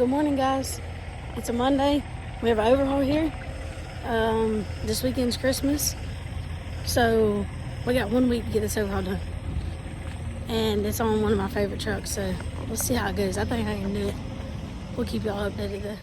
Good morning, guys. It's a Monday. We have an overhaul here. This weekend's Christmas, so we got 1 week to get this overhaul done. And it's on one of my favorite trucks, so we'll see how it goes. I think I can do it. We'll keep y'all updated though.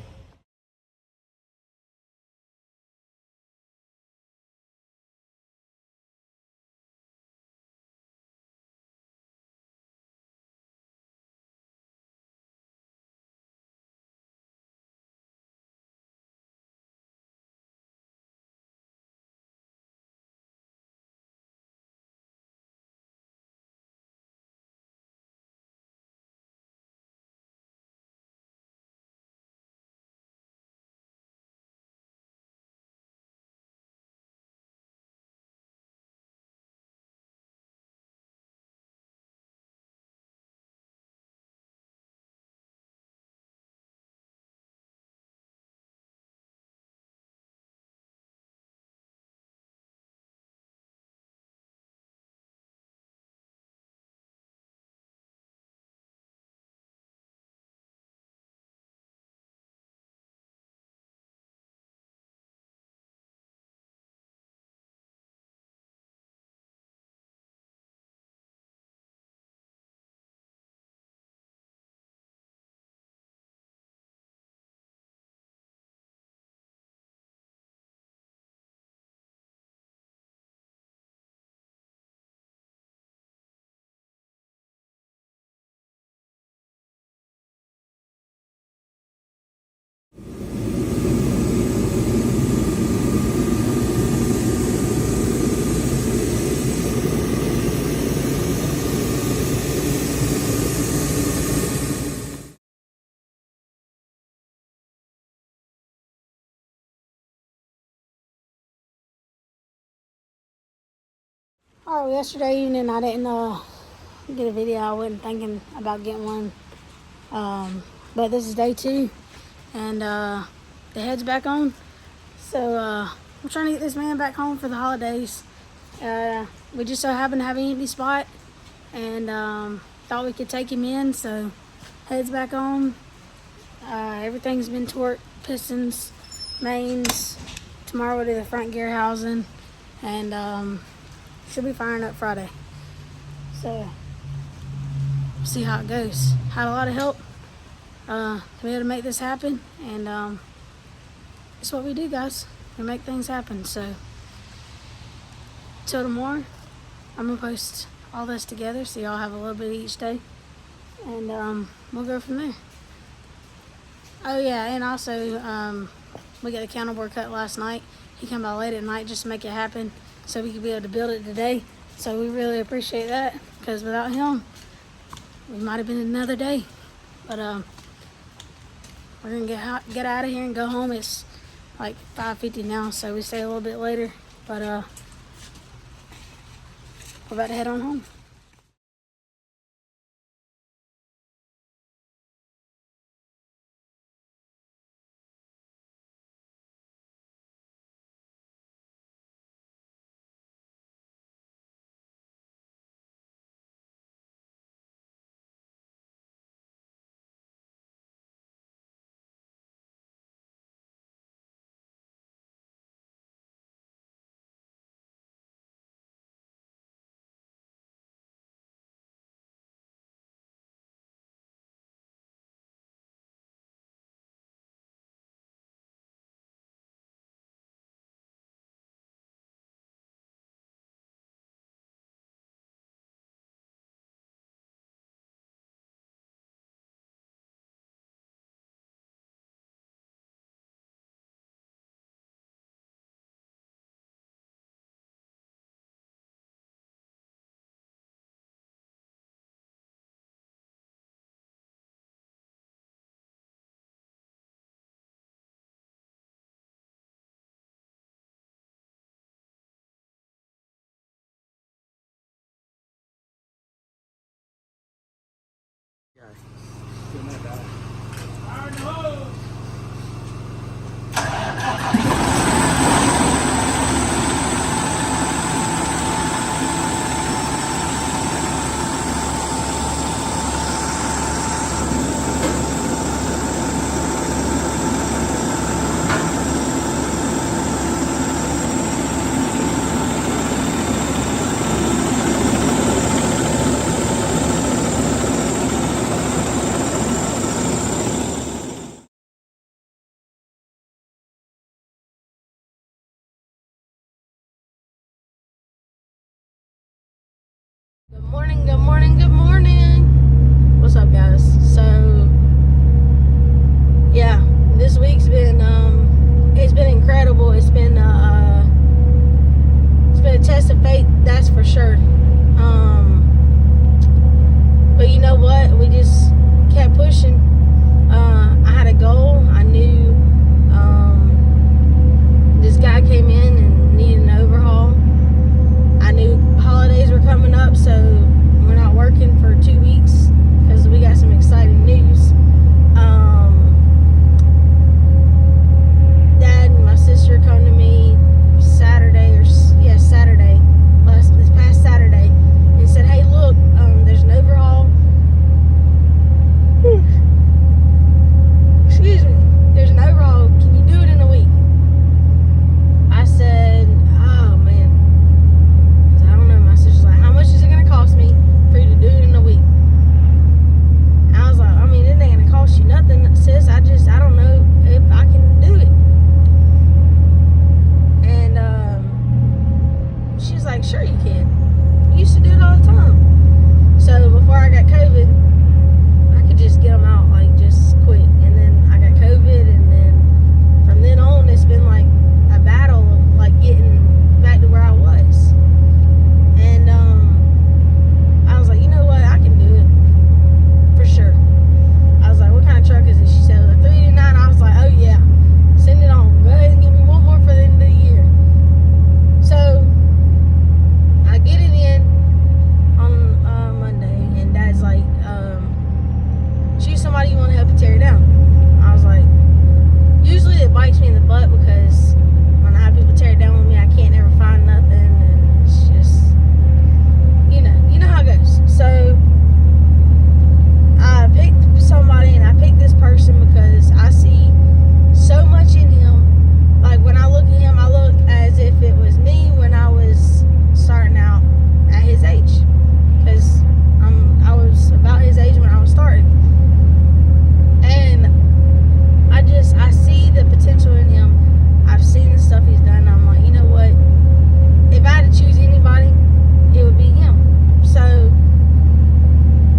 Alright, yesterday evening I didn't get a video. I wasn't thinking about getting one. But this is day 2, and the head's back on. So we're trying to get this man back home for the holidays. We just so happened to have an empty spot, and thought we could take him in. So head's back on. Everything's been torqued, pistons, mains. Tomorrow we'll do the front gear housing, and should be firing up Friday. So see how it goes. Had a lot of help to be able to make this happen, and it's what we do, guys. We make things happen. So till tomorrow, I'm gonna post all this together so y'all have a little bit each day, and we'll go from there. Oh yeah, and also we got the counterboard cut last night. He came by late at night just to make it happen so we could be able to build it today. So we really appreciate that, because without him we might have been another day. But we're gonna get out of here and go home. It's like 5:50 now, so we stay a little bit later, but we're about to head on home. Morning, good morning, good morning. What's up, guys? So, yeah, this week's been it's been incredible. It's been a test of faith, that's for sure. But you know what? We just kept pushing. I had a goal. I knew this guy came in and needed an overhaul. I knew holidays were coming up, so we're not working for 2 weeks because we got some exciting news. Dad and my sister come to me Saturday, this past Saturday, and said, "Hey, look, there's an overhaul." Excuse me. There's an overhaul. Can you do it in a week? I said, "Oh man." I don't know. My sister's like, "How much is it gonna cost me for you to do it in a week?" And I was like, "I mean, it ain't gonna cost you nothing, sis. I don't know if I can do it." And she's like, "Sure you can. You used to do it all the time." So before I got COVID, I could just get them out, like just quick. And then I got COVID, and then from then on, it's been like a battle of like getting back to where I was. And I was like, you know what? I can do it for sure. I was like, "What kind of truck is it?" She said, "A 389. I was like, "Oh yeah, send it on. Go ahead and give me one more for the end of the year." So I get it in on Monday, and Dad's like, "Choose somebody you want to help you tear it down." I was like, usually it bites me in the butt because when I have people tear it down with me, I can't ever find nothing, and it's just, you know how it goes. So I picked somebody, and I picked this person because I see so much in him. Like when I look at him, I look as if it was me when I was starting out at his age, because I was about his age when I was starting, and I see the potential in him. I've seen the stuff he's done. I'm like, you know what? If I had to choose anybody, it would be him. So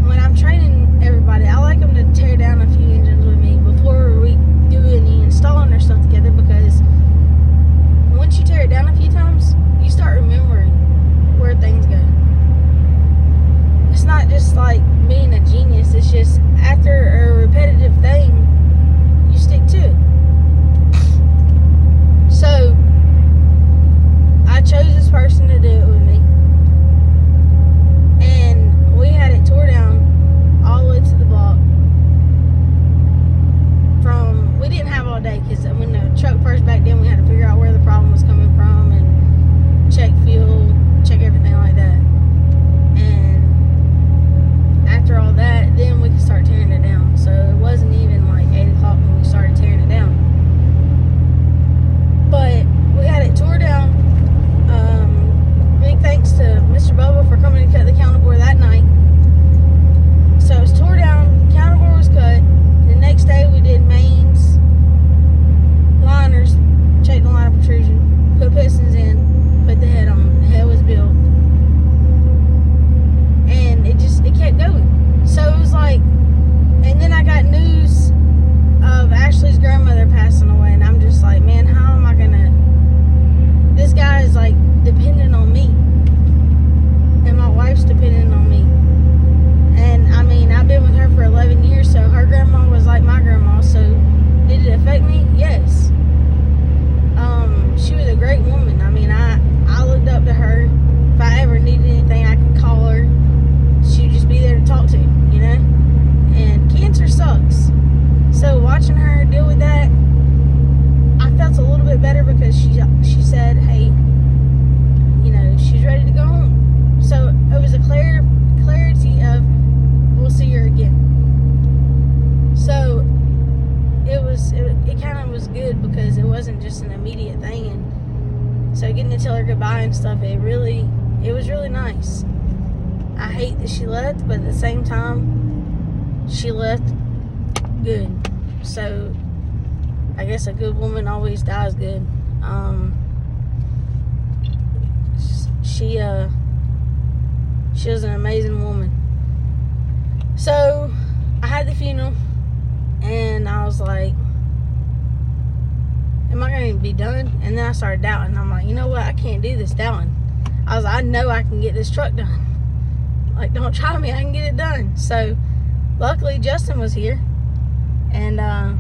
when I'm training everybody, I like them to tear down a few engines with me before we do any installing or stuff together, because once you tear it down a few times, you start remembering where things go. It's not just like being a genius. It's just after a repetitive thing, you stick to it. So I chose this person to do it with me, and we had it tore down all the way to the block. We didn't have all day, because when the truck first backed in, we had to figure out where the problem was coming from and check fuel, check everything like that. And after all that, then we could start tearing it down. So it wasn't even like 8 o'clock when we started tearing it down. But we had it tore down. Big thanks to Mr. Bubba for coming to cut the counterboard that night. So it was tore down, counterboard was cut. The next day we did mains, liners, checked the liner protrusion, put pistons in, put the head on. The head was built. And it kept going. So it was like, and then I got news of Ashley's grandmother passing away, and I'm just like, man, how am I gonna, this guy is like dependent on me, and my wife's dependent on me. And I mean, I've been with her for 11 years, so her grandma was like my grandma. So did it affect me? Yes. She was a great woman. I mean, I looked up to her. If I ever needed anything, I could call her. She'd just be there to talk to, you know? And cancer sucks. So watching her deal with that, I felt a little bit better, because she said, hey, you know, she's ready to go home. So it was a clarity of, we'll see her again. So it kind of was good, because it wasn't just an immediate thing. And so getting to tell her goodbye and stuff, it was really nice. I hate that she left, but at the same time, she left good. So I guess a good woman always dies good. She was an amazing woman. So I had the funeral, and I was like, am I going to be done? And then I started doubting. I'm like, you know what? I can't do this doubting. I was like, I know I can get this truck done. Like, don't try me. I can get it done. So luckily Justin was here, and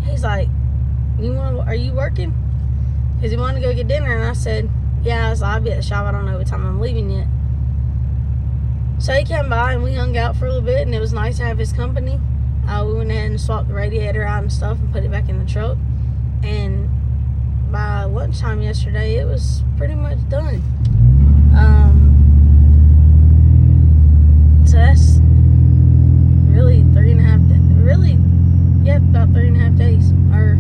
he's like, are you working? Because he wanted to go get dinner. And I said, yeah. I was like, I'll be at the shop. I don't know what time I'm leaving yet. So he came by and we hung out for a little bit, and it was nice to have his company. We went ahead and swapped the radiator out and stuff and put it back in the truck. And by lunchtime yesterday, it was pretty much done. So that's really 3.5 days. Really, yeah, about 3.5 days. Or,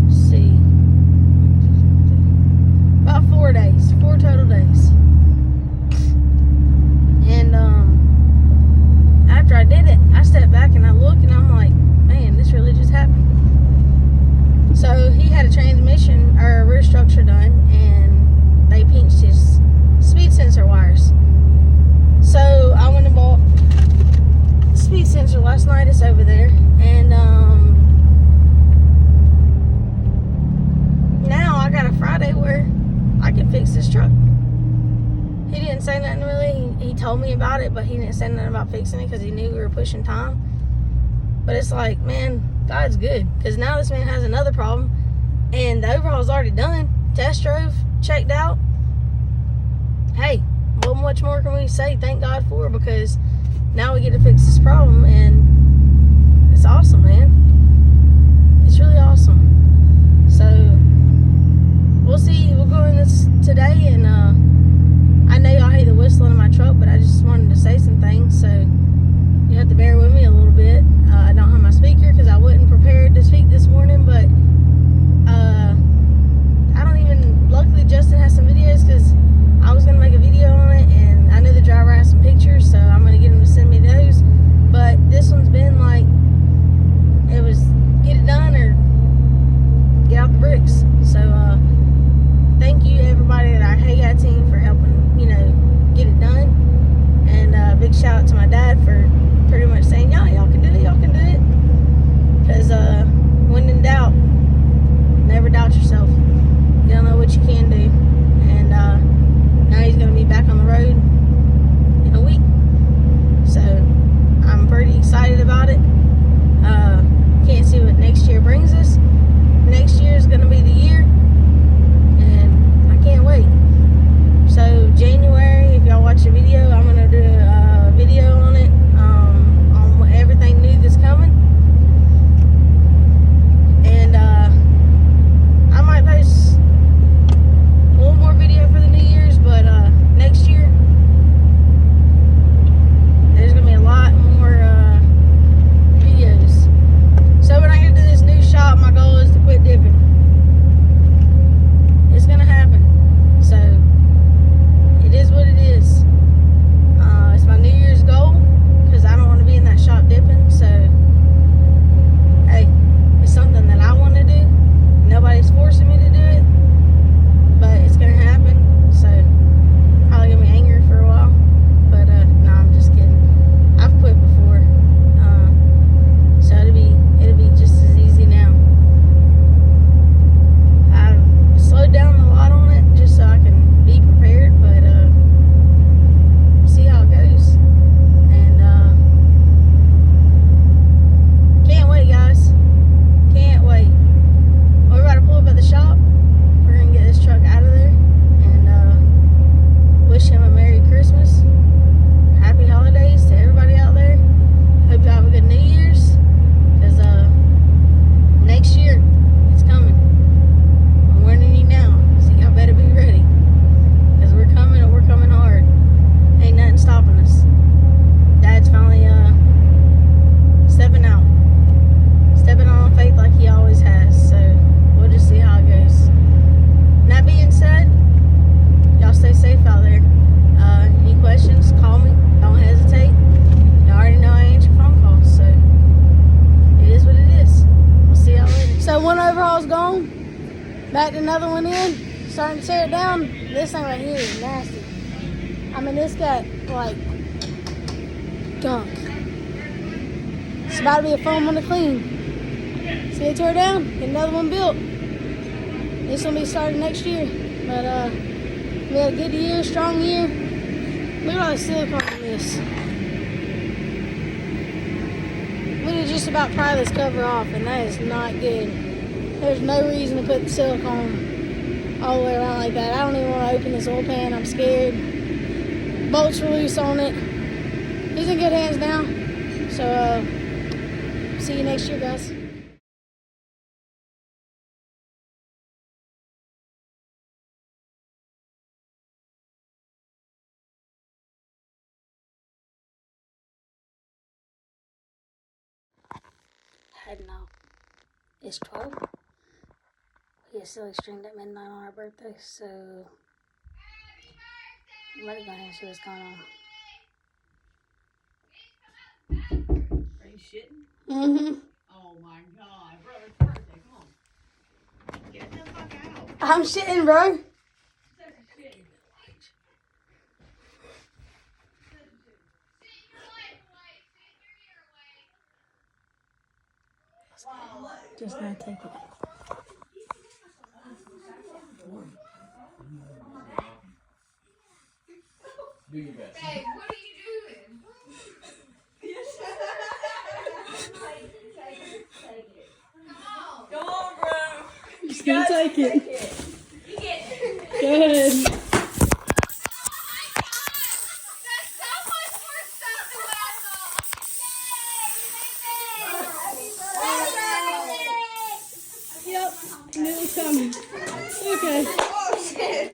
let's see, about 4 days, 4 total days. And after I did it, I stepped back and I looked, and I'm like, man, this really just happened. So he had a transmission or a rear structure done, and they pinched his speed sensor wires. So I went and bought speed sensor last night. It's over there, and now I got a Friday where I can fix this truck. He didn't say nothing really. He told me about it, but he didn't say nothing about fixing it because he knew we were pushing time. But it's like, man, God's good, because now this man has another problem, and the overhaul's already done. Test drove, checked out. Hey, what much more can we say thank God for? Because now we get to fix this problem, and it's awesome, man. It's really awesome. So we'll see. We'll go in this today, and I know y'all hate the whistling in my truck, but I just wanted to say some things, so you have to bear with me a little bit. I don't have my speaker because I wasn't prepared to speak this morning, but I don't even, luckily Justin has some videos, because I was going to make a video on it, and I know the driver has some pictures, so I'm going to get him to send me those. But this one's been like, it was get it done or get out the bricks. So thank you everybody at our Hey Guy team for helping, get it done. And big shout out to my dad for pretty much saying, y'all can do it, y'all can do it. Because when in doubt, never doubt yourself. You don't know what you can do. And now he's going to be back on the road in a week. So I'm pretty excited about it. Can't see what next year brings us. Next year is going to be the year, and I can't wait. So January, if y'all watch the video, I'm going to do a video on it, on everything new that's coming. And I might post one more video for the New Year's, but next year there's going to be a lot more videos. So when I get to this new shop, my goal is to quit dipping. It's going to happen. So it is what it is. It's my New Year's goal, because I don't want to be in that shop dipping. So hey, it's something that I want to do. Nobody's forcing me to do it, but it's gonna happen. So probably gonna be angry for a while, but no, I'm just kidding. I've quit before, so it'll be just as easy now. I've slowed down a lot on it just so I can be prepared, but see how it goes. And can't wait, guys. Can't wait. We're about to pull up at the shop. We're gonna get this truck out of there and wish him a Merry Christmas, Happy Holidays to everybody out there. Hope y'all have a good New Year's, because next year it's coming. I'm warning you now, so y'all better be ready, because we're coming, and we're coming hard. Ain't nothing stopping us. Dad's finally stepping out on faith like he always has. So we'll just see how it goes. And that being said, y'all stay safe out there. Any questions, call me. Don't hesitate. You already know I answer phone calls, so it is what it is. We'll see y'all later. So one overhaul's gone. Back to another one in. Starting to tear it down. This thing right here is nasty. I mean, this got like gunk. It's about to be a foam one to clean. See, they tore it down, get another one built. This will be starting next year. But we had a good year, strong year. Look at all the silicone on this. We did just about pry this cover off, and that is not good. There's no reason to put silicone all the way around like that. I don't even want to open this oil pan. I'm scared. Bolts were loose on it. He's in good hands now. So, see you next year, guys. Heading out. It's 12. We get silly stringed at midnight on our birthday, so I'm ready to go ahead and see what's going on. Are you shitting? Mm-hmm. Oh my god, bro, it's birthday, come on. Get the fuck out. I'm shitting, bro. Just gonna take it. Do your best. Hey, what are you doing? Come on, bro. Just gonna take it. You get it. Go ahead. That's so much more stuff than what I thought. Yep, knew it was coming. Okay. Oh shit.